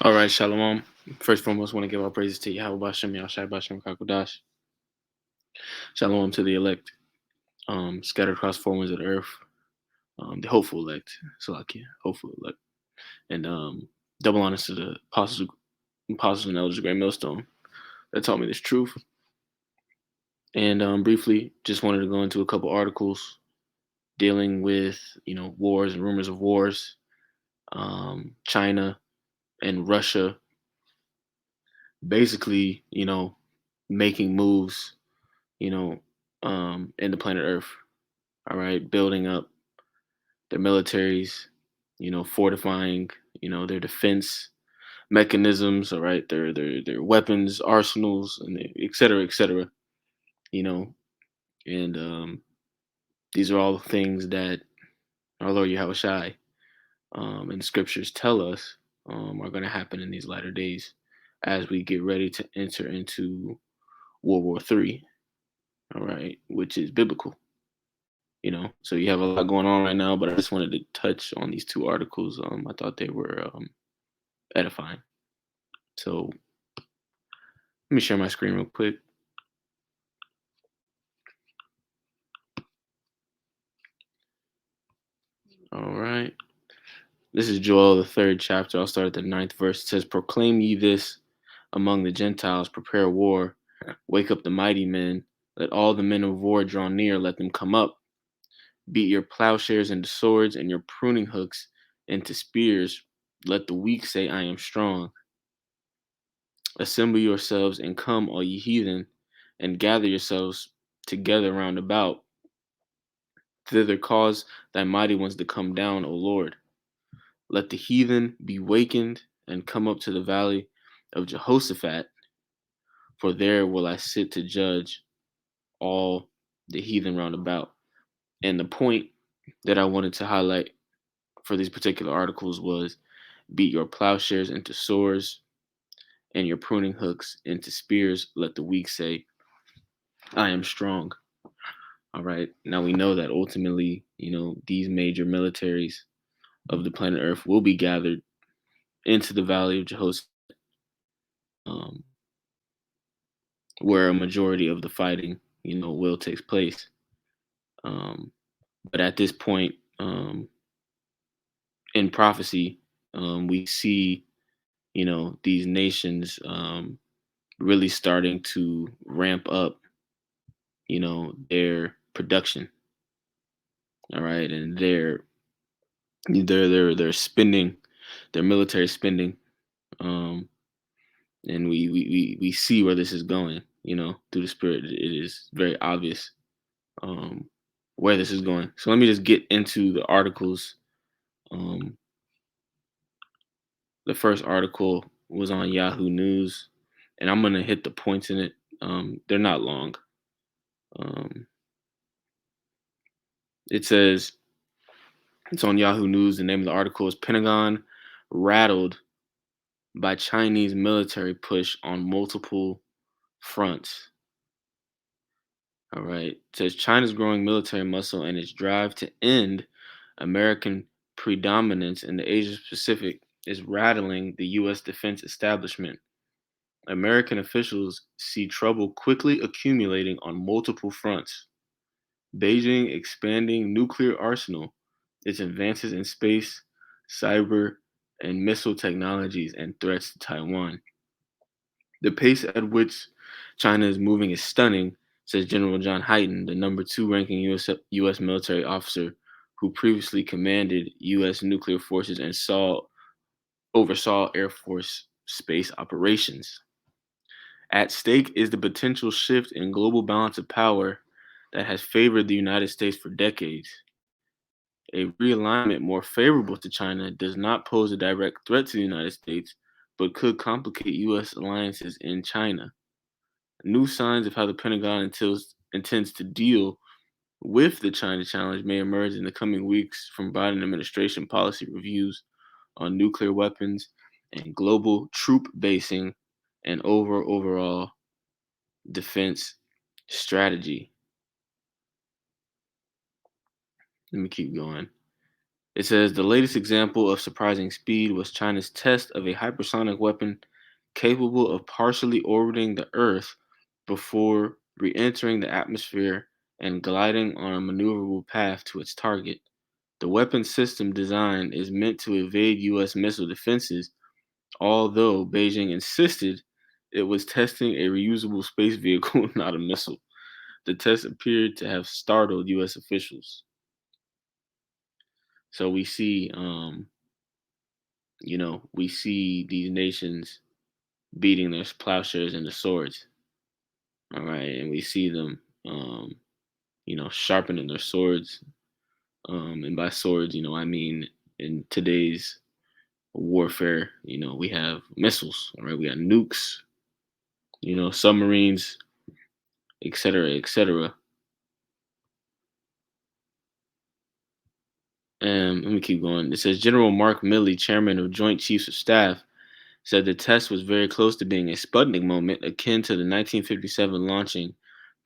All right, Shalom. First and foremost, want to give our praises to Yahweh Bashem, Yahshai Bashem, Kakudash. Shalom to the elect, scattered across four winds of the earth, the hopeful elect, Salakia, hopeful elect. And double honors to the apostles and elders of Great Millstone that taught me this truth. And briefly, just wanted to go into a couple articles dealing with, wars and rumors of wars, China and Russia basically, making moves in the planet Earth. All right, building up their militaries, fortifying, their defense mechanisms. All right, their weapons arsenals, and et cetera, et cetera. You know, and these are all things that our Lord Yahweh Shai and the scriptures tell us are going to happen in these latter days as we get ready to enter into World War III. All right, which is biblical. So you have a lot going on right now, but I just wanted to touch on these two articles. I thought they were edifying. So let me share my screen real quick. All right, this is Joel, the third chapter. I'll start at the 9th verse. It says, proclaim ye this among the Gentiles, prepare war, wake up the mighty men, let all the men of war draw near, let them come up, beat your plowshares into swords and your pruning hooks into spears, let the weak say, I am strong. Assemble yourselves and come, all ye heathen, and gather yourselves together round about. Thither cause thy mighty ones to come down, O Lord. Let the heathen be wakened and come up to the valley of Jehoshaphat, for there will I sit to judge all the heathen round about. And the point that I wanted to highlight for these particular articles was beat your plowshares into swords and your pruning hooks into spears. Let the weak say, I am strong. All right. Now we know that ultimately, these major militaries of the planet Earth will be gathered into the Valley of Jehoshaphat, um, where a majority of the fighting, will take place. But at this point, in prophecy, we see, these nations really starting to ramp up, their production. All right, and they're spending their military spending, um, and we see where this is going. Through the spirit, it is very obvious where this is going. So let me just get into the articles. Um, the first article was on Yahoo News, and I'm gonna hit the points in it. They're not long. Um, it says it's on Yahoo News. The name of the article is Pentagon rattled by Chinese military push on multiple fronts. All right. It says China's growing military muscle and its drive to end American predominance in the Asia Pacific is rattling the U.S. defense establishment. American officials see trouble quickly accumulating on multiple fronts. Beijing expanding nuclear arsenal, its advances in space, cyber, and missile technologies, and threats to Taiwan. The pace at which China is moving is stunning, says General John Hyten, the number two ranking U.S. military officer who previously commanded U.S. nuclear forces and oversaw Air Force space operations. At stake is the potential shift in global balance of power that has favored the United States for decades. A realignment more favorable to China does not pose a direct threat to the United States, but could complicate U.S. alliances in China. New signs of how the Pentagon intends to deal with the China challenge may emerge in the coming weeks from Biden administration policy reviews on nuclear weapons and global troop basing and overall defense strategy. Let me keep going. It says the latest example of surprising speed was China's test of a hypersonic weapon capable of partially orbiting the Earth before re entering the atmosphere and gliding on a maneuverable path to its target. The weapon system design is meant to evade U.S. missile defenses, although Beijing insisted it was testing a reusable space vehicle, not a missile. The test appeared to have startled U.S. officials. So we see these nations beating their plowshares into swords, all right, and we see them, sharpening their swords, and by swords, I mean in today's warfare, we have missiles, all right, we got nukes, submarines, etc., etc. And let me keep going. It says General Mark Milley, chairman of Joint Chiefs of Staff, said the test was very close to being a Sputnik moment, akin to the 1957 launching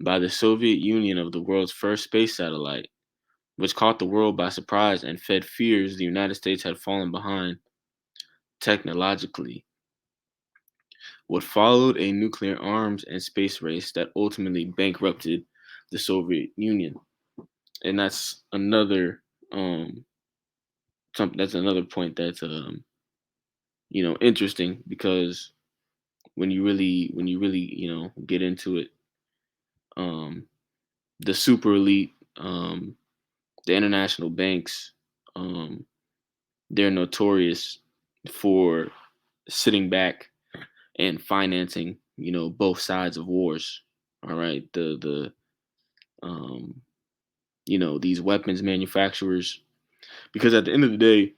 by the Soviet Union of the world's first space satellite, which caught the world by surprise and fed fears the United States had fallen behind technologically. What followed a nuclear arms and space race that ultimately bankrupted the Soviet Union. And um that's another point that's interesting because when you really get into it, um the super elite, the international banks, um they're notorious for sitting back and financing, both sides of wars. All right, the um, these weapons manufacturers, because at the end of the day,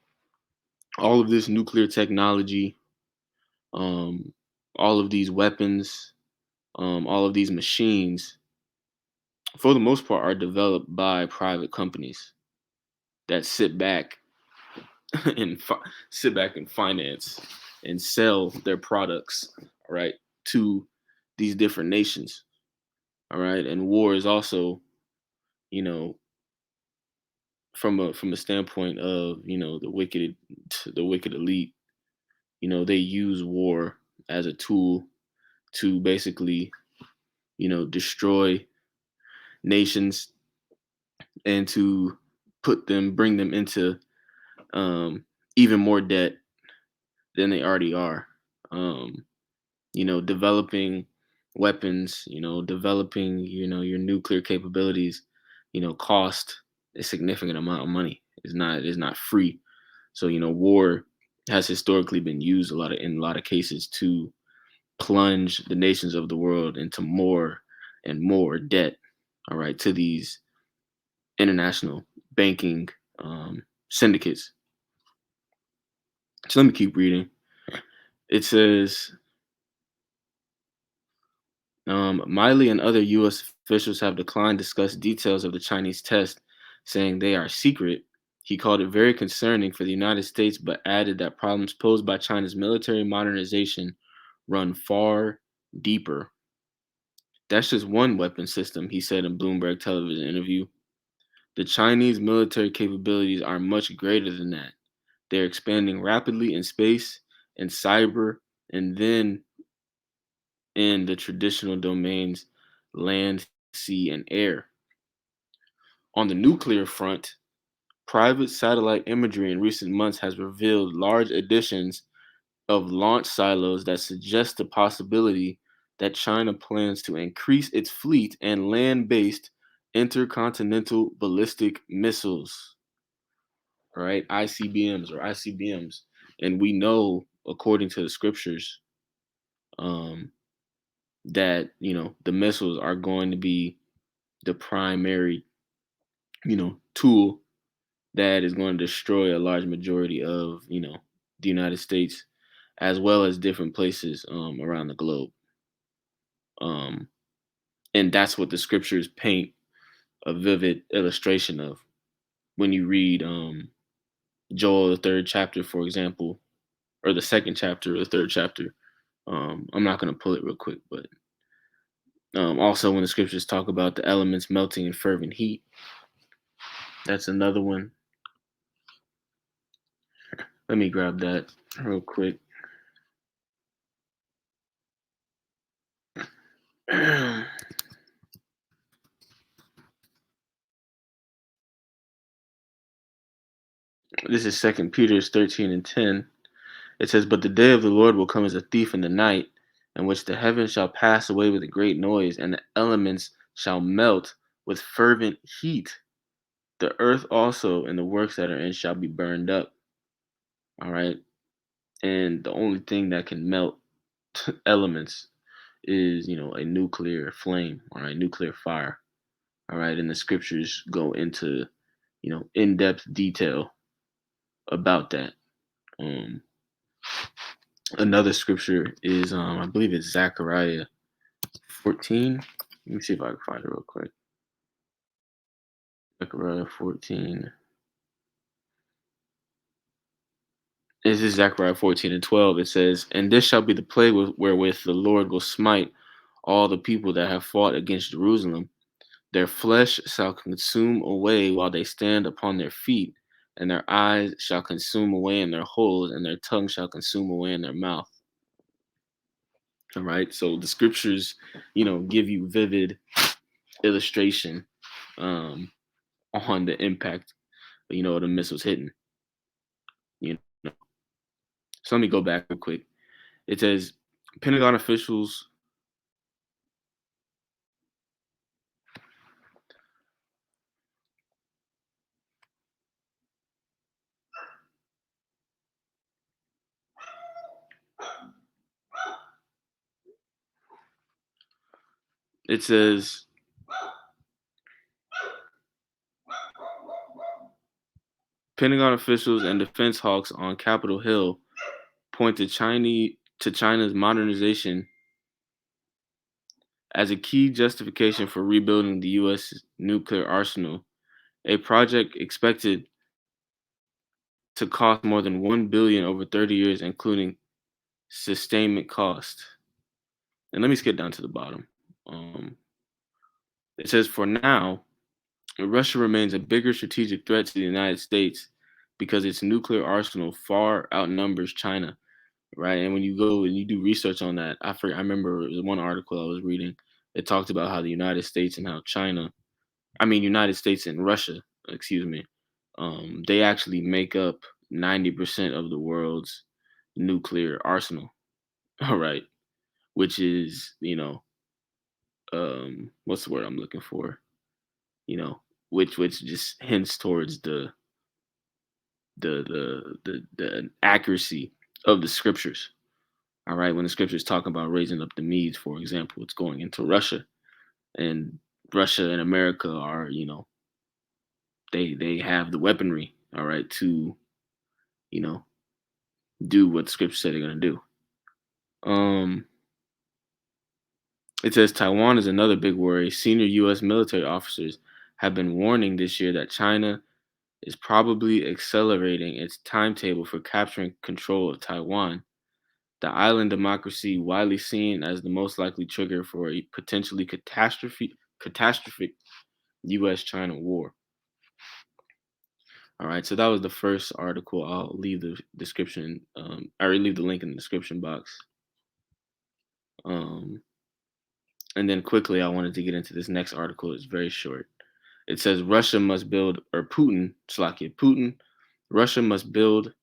all of this nuclear technology, um, all of these weapons, all of these machines, for the most part, are developed by private companies that and sit back and finance and sell their products, all right, to these different nations. All right, and war is also, you know, from a standpoint of the wicked elite. They use war as a tool to basically destroy nations and to bring them into even more debt than they already are. Um, developing weapons, developing, your nuclear capabilities, cost a significant amount of money. It's not free. So, war has historically been used in a lot of cases to plunge the nations of the world into more and more debt, all right, to these international banking syndicates. So let me keep reading. It says Miley and other U.S. officials have declined to discuss details of the Chinese test, saying they are secret. He called it very concerning for the United States, but added that problems posed by China's military modernization run far deeper. That's just one weapon system, he said in Bloomberg television interview. The Chinese military capabilities are much greater than that. They're expanding rapidly in space and cyber, and then in the traditional domains land, sea, and air. On the nuclear front, private satellite imagery in recent months has revealed large additions of launch silos that suggest the possibility that China plans to increase its fleet and land based intercontinental ballistic missiles, right? ICBMs or ICBMs. And we know, according to the scriptures, um, that, the missiles are going to be the primary, tool that is going to destroy a large majority of, the United States as well as different places around the globe. Um, and that's what the scriptures paint a vivid illustration of when you read Joel, the third chapter, for example, or the second chapter or the third chapter. I'm not going to pull it real quick, but also when the scriptures talk about the elements melting in fervent heat, that's another one. Let me grab that real quick. This is Second Peter 13:10. It says, "But the day of the Lord will come as a thief in the night, in which the heavens shall pass away with a great noise, and the elements shall melt with fervent heat. The earth also and the works that are in shall be burned up." All right. And the only thing that can melt elements is, a nuclear flame, all right, nuclear fire. All right. And the scriptures go into, in depth detail about that. Um, Another scripture is, I believe it's Zechariah 14. Let me see if I can find it real quick. Zechariah 14. This is Zechariah 14:12. It says, "And this shall be the plague wherewith the Lord will smite all the people that have fought against Jerusalem. Their flesh shall consume away while they stand upon their feet, and their eyes shall consume away in their holes, and their tongue shall consume away in their mouth." All right. So the scriptures, give you vivid illustration um, on the impact, of the missiles hitting. You know. So let me go back real quick. It says Pentagon officials. It says Pentagon officials and defense hawks on Capitol Hill point to China's modernization as a key justification for rebuilding the U.S. nuclear arsenal, a project expected to cost more than 1 billion over 30 years, including sustainment cost. And let me skip down to the bottom. It says, for now, Russia remains a bigger strategic threat to the United States because its nuclear arsenal far outnumbers China, right? And when you go and you do research on that, I remember it was one article I was reading. It talked about how the United States and how United States and Russia, excuse me, they actually make up 90% of the world's nuclear arsenal. All right, which is, what's the word I'm looking for? You know, which just hints towards the accuracy of the scriptures. All right, when the scriptures talk about raising up the Medes, for example, it's going into Russia, and Russia and America are, they have the weaponry, all right, to, you know, do what the scripture said they're gonna do. Um, it says Taiwan is another big worry. Senior U.S. military officers have been warning this year that China is probably accelerating its timetable for capturing control of Taiwan, the island democracy widely seen as the most likely trigger for a potentially catastrophic U.S.-China war. All right, so that was the first article. I'll leave the description. I already leave the link in the description box. Um, and then quickly, I wanted to get into this next article. It's very short. It says Russia must build, or Putin, Slovakia, Putin, Russia must build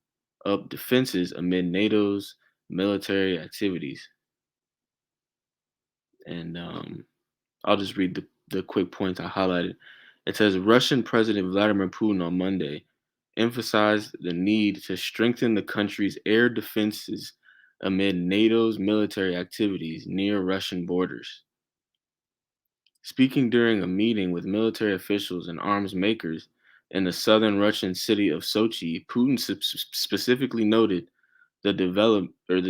up defenses amid NATO's military activities. And I'll just read the quick points I highlighted. It says Russian President Vladimir Putin on Monday emphasized the need to strengthen the country's air defenses amid NATO's military activities near Russian borders. Speaking during a meeting with military officials and arms makers in the southern Russian city of Sochi, Putin specifically noted the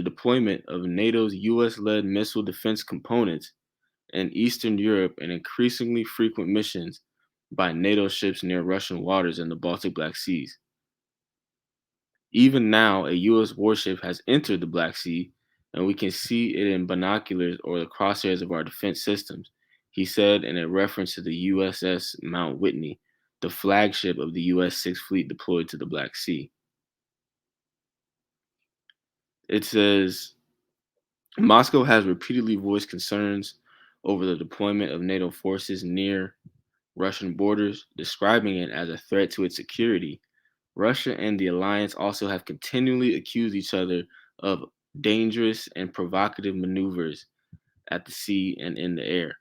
deployment of NATO's US-led missile defense components in Eastern Europe and increasingly frequent missions by NATO ships near Russian waters in the Baltic Black Seas. Even now, a US warship has entered the Black Sea, and we can see it in binoculars or the crosshairs of our defense systems, he said in a reference to the USS Mount Whitney, the flagship of the US Sixth Fleet deployed to the Black Sea. It says Moscow has repeatedly voiced concerns over the deployment of NATO forces near Russian borders, describing it as a threat to its security. Russia and the alliance also have continually accused each other of dangerous and provocative maneuvers at the sea and in the air.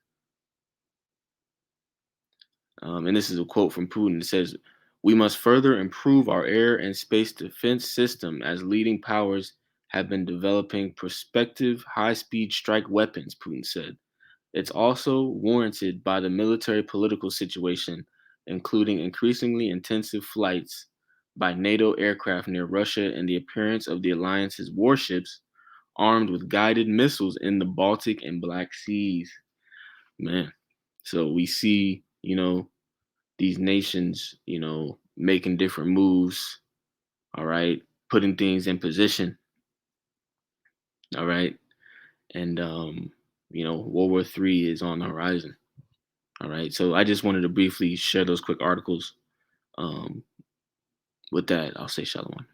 And this is a quote from Putin. It says, "We must further improve our air and space defense system as leading powers have been developing prospective high speed strike weapons," Putin said. It's also warranted by the military political situation, including increasingly intensive flights by NATO aircraft near Russia and the appearance of the alliance's warships armed with guided missiles in the Baltic and Black Seas. Man, so we see, these nations, making different moves, all right, putting things in position, all right, and World War III is on the horizon. All right. So I just wanted to briefly share those quick articles. Um, with that, I'll say shalom.